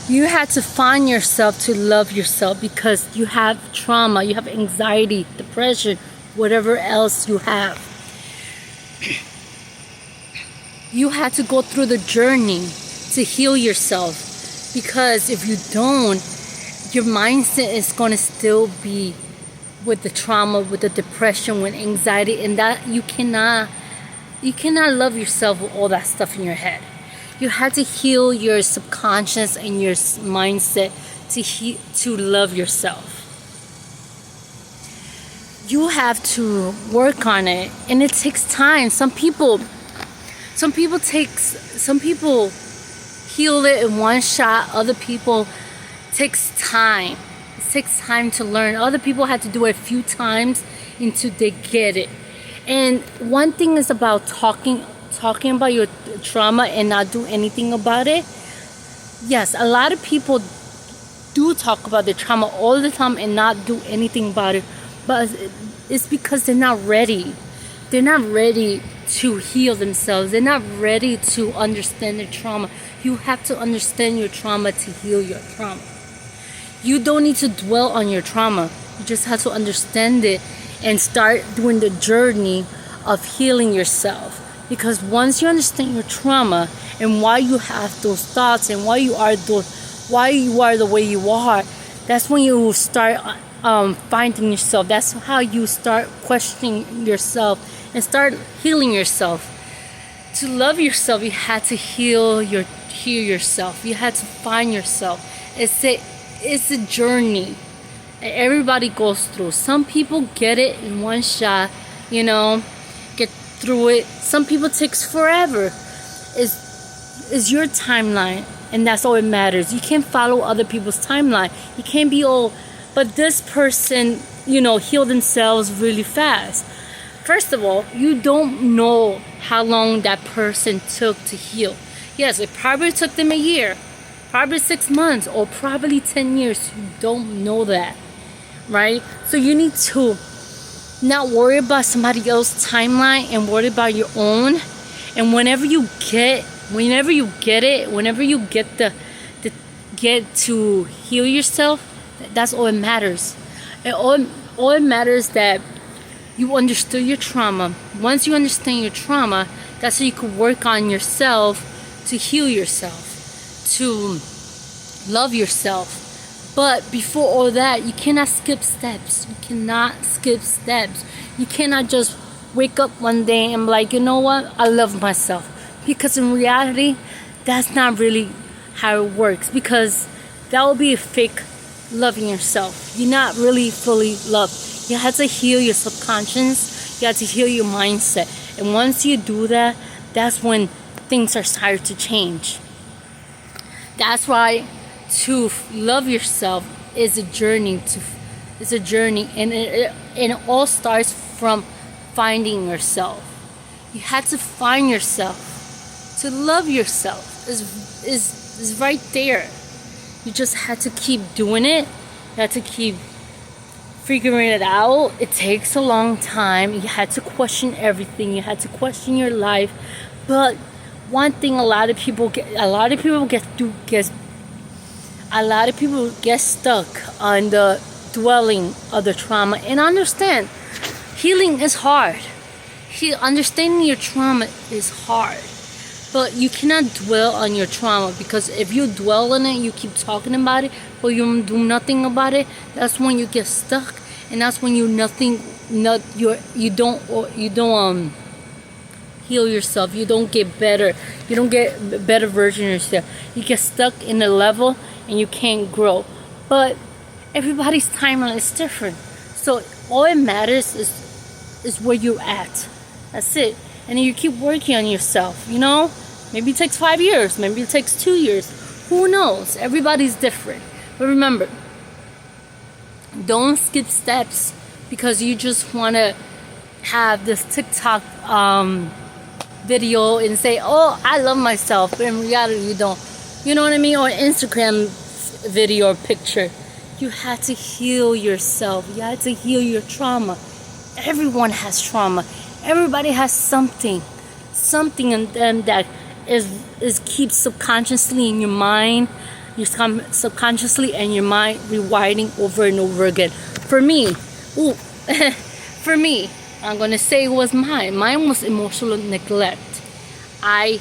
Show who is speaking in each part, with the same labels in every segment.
Speaker 1: You had to find yourself to love yourself because you have trauma, you have anxiety, depression, whatever else you have. You had to go through the journey to heal yourself, because if you don't, your mindset is going to still be with the trauma, with the depression, with anxiety, and that you cannot love yourself with all that stuff in your head. You had to heal your subconscious and your mindset to love yourself. You have to work on it, and it takes time. Some people heal it in one shot. Other people takes time. It takes time to learn. Other people had to do it a few times until they get it. And one thing is about talking about your trauma and not do anything about it. Yes, a lot of people do talk about their trauma all the time and not do anything about it, but it's because they're not ready. They're not ready to heal themselves. They're not ready to understand their trauma. You have to understand your trauma to heal your trauma. You don't need to dwell on your trauma. You just have to understand it and start doing the journey of healing yourself. Because once you understand your trauma and why you have those thoughts and why you are the way you are, that's when you start finding yourself. That's how you start questioning yourself and start healing yourself. To love yourself, you had to heal yourself. You had to find yourself. It's a journey that everybody goes through. Some people get it in one shot, get through it. Some people takes forever. It's your timeline, and that's all it matters. You can't follow other people's timeline. You can't be all, but this person, healed themselves really fast. First of all, you don't know how long that person took to heal. Yes, it probably took them a year, probably 6 months, or probably 10 years. You don't know that, right? So you need to not worry about somebody else's timeline and worry about your own. And whenever you get to heal yourself, that's all it matters. And all it matters that you understood your trauma. Once you understand your trauma, that's how you can work on yourself to heal yourself, to love yourself. But before all that, you cannot skip steps. You cannot just wake up one day and be like, you know what, I love myself. Because in reality, that's not really how it works. Because that will be a fake loving yourself. You're not really fully loved. You have to heal your subconscious. You have to heal your mindset. And once you do that, that's when things are starting to change. That's why to love yourself is a journey. And it all starts from finding yourself. You have to find yourself. To love yourself is right there. You just have to keep doing it. You have to keep figuring it out. It takes a long time. You had to question everything. You had to question your life. But one thing a lot of people get stuck on the dwelling of the trauma. And understand, healing is hard. Understanding your trauma is hard. But you cannot dwell on your trauma, because if you dwell on it, you keep talking about it, but you do nothing about it, that's when you get stuck, and that's when you don't heal yourself. You don't get better. You don't get a better version of yourself. You get stuck in a level and you can't grow. But everybody's timeline is different. So all it matters is where you're at. That's it. And then you keep working on yourself, Maybe it takes 5 years. Maybe it takes 2 years. Who knows? Everybody's different. But remember, don't skip steps because you just want to have this TikTok video and say, oh, I love myself. But in reality, you don't. You know what I mean? Or Instagram video or picture. You had to heal yourself. You had to heal your trauma. Everyone has trauma. Everybody has something in them that is keeps subconsciously in your mind your subconsciously and your mind rewinding over and over again. For me, for me, I'm gonna say it was mine. Mine was emotional neglect. I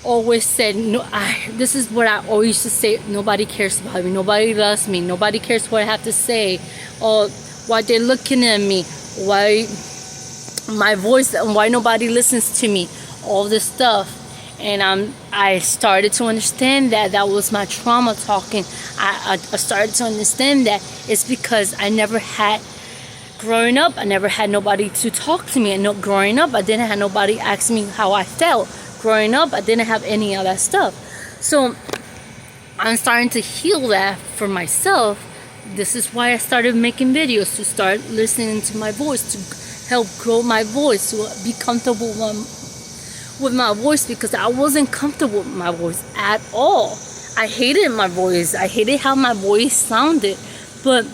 Speaker 1: always said, no, this is what I always used to say: nobody cares about me, nobody loves me, nobody cares what I have to say, or why they're looking at me, why my voice, why nobody listens to me, all this stuff. And I started to understand that was my trauma talking. I started to understand that it's because I never had, growing up, I never had nobody to talk to me. And growing up, I didn't have nobody ask me how I felt. Growing up, I didn't have any of that stuff. So I'm starting to heal that for myself. This is why I started making videos, to start listening to my voice, to help grow my voice, to be comfortable with my voice, because I wasn't comfortable with my voice at all. I hated my voice. I hated how my voice sounded. But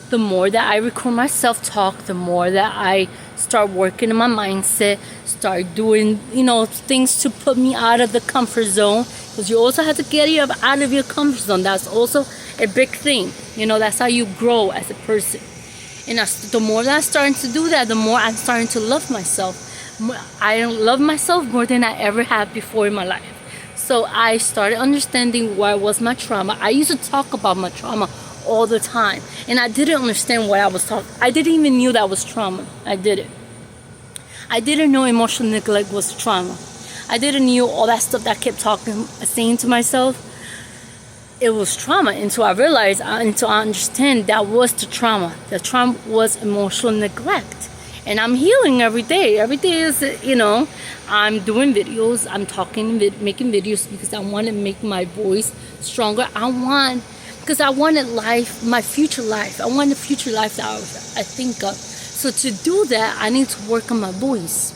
Speaker 1: the more that I record myself talk, the more that I start working in my mindset, start doing, things to put me out of the comfort zone. Because you also have to get out of your comfort zone. That's also a big thing. That's how you grow as a person. And the more that I'm starting to do that, the more I'm starting to love myself. I love myself more than I ever have before in my life. So I started understanding what was my trauma. I used to talk about my trauma all the time, and I didn't understand what I was talking. I didn't even knew that was trauma. I didn't know emotional neglect was trauma. I didn't know all that stuff that I kept saying to myself. It was trauma until I realized, until I understand that was the trauma. The trauma was emotional neglect. And I'm healing every day. Every day is, I'm doing videos. I'm talking, making videos because I want to make my voice stronger. Because I wanted life, my future life. I want the future life that I think of. So to do that, I need to work on my voice.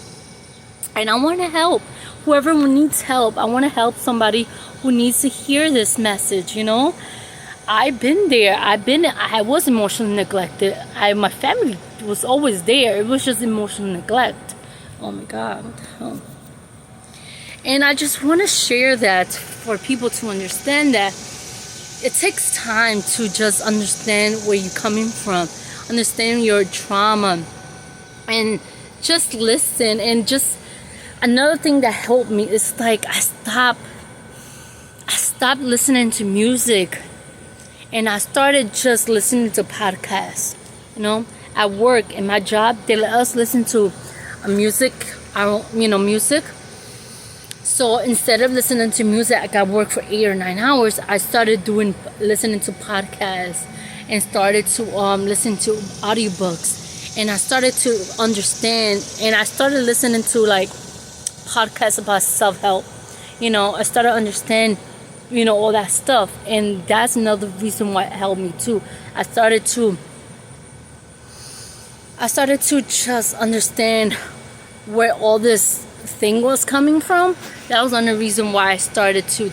Speaker 1: And I want to help whoever needs help. I want to help somebody who needs to hear this message, I've been there. I was emotionally neglected. My family was always there. It was just emotional neglect. Oh my God, what the hell? And I just want to share that for people to understand that it takes time to just understand where you're coming from, understand your trauma, and just listen. And just another thing that helped me is like I stopped listening to music. And I started just listening to podcasts. At work, in my job, they let us listen to music. Music. So instead of listening to music, I got work for 8 or 9 hours. I started listening to podcasts, and started to listen to audiobooks. And I started to understand. And I started listening to podcasts about self-help. I started to understand all that stuff. And that's another reason why it helped me too. I started to just understand where all this thing was coming from. That was another reason why I started to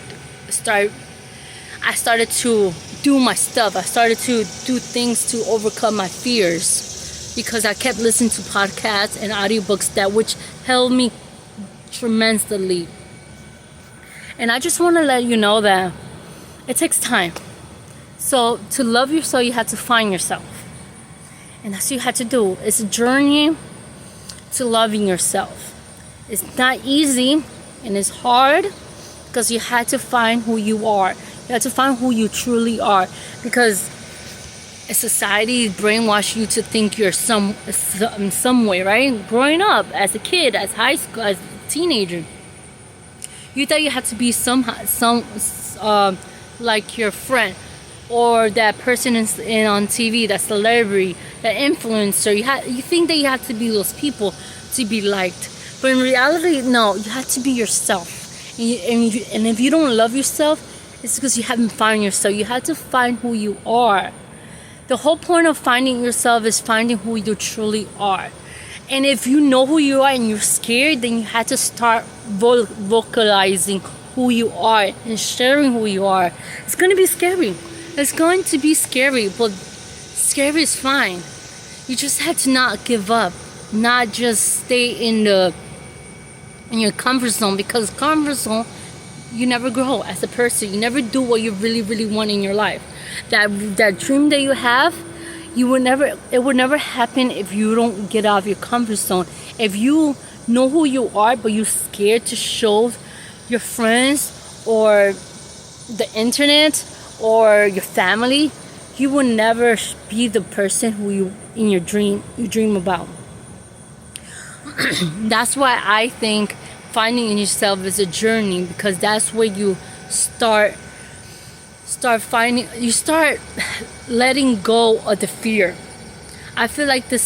Speaker 1: do my stuff. I started to do things to overcome my fears, because I kept listening to podcasts and audiobooks which helped me tremendously. And I just want to let you know that it takes time. So to love yourself, you have to find yourself. And that's what you have to do. It's a journey to loving yourself. It's not easy, and it's hard, because you had to find who you are. You have to find who you truly are, because society brainwashed you to think you're some way, right? Growing up as a kid, as high school, as a teenager, you thought you had to be like your friend, or that person in on TV, that celebrity, that influencer. You think that you have to be those people to be liked, but in reality, no. You have to be yourself, and if you don't love yourself, it's because you haven't found yourself. You have to find who you are. The whole point of finding yourself is finding who you truly are. And if you know who you are and you're scared, then you have to start vocalizing who you are and sharing who you are. It's going to be scary. It's going to be scary, but scary is fine. You just have to not give up, not just stay in your comfort zone, because comfort zone you never grow as a person. You never do what you really, really want in your life. That dream that you have, it will never happen if you don't get out of your comfort zone. If you know who you are, but you're scared to show your friends or the internet or your family, you will never be the person who you dream about. That's why I think finding yourself is a journey, because that's where you start letting go of the fear. I feel like the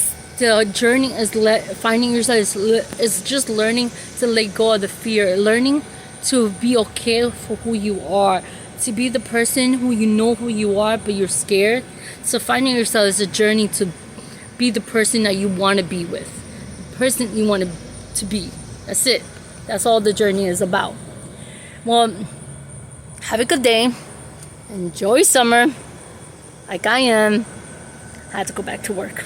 Speaker 1: journey is finding yourself is just learning to let go of the fear, learning to be okay for who you are, to be the person who you know who you are, but you're scared. So finding yourself is a journey to be the person that you want to be with, the person you want to be. That's it. That's all the journey is about. Well, have a good day. Enjoy summer like I am. I had to go back to work.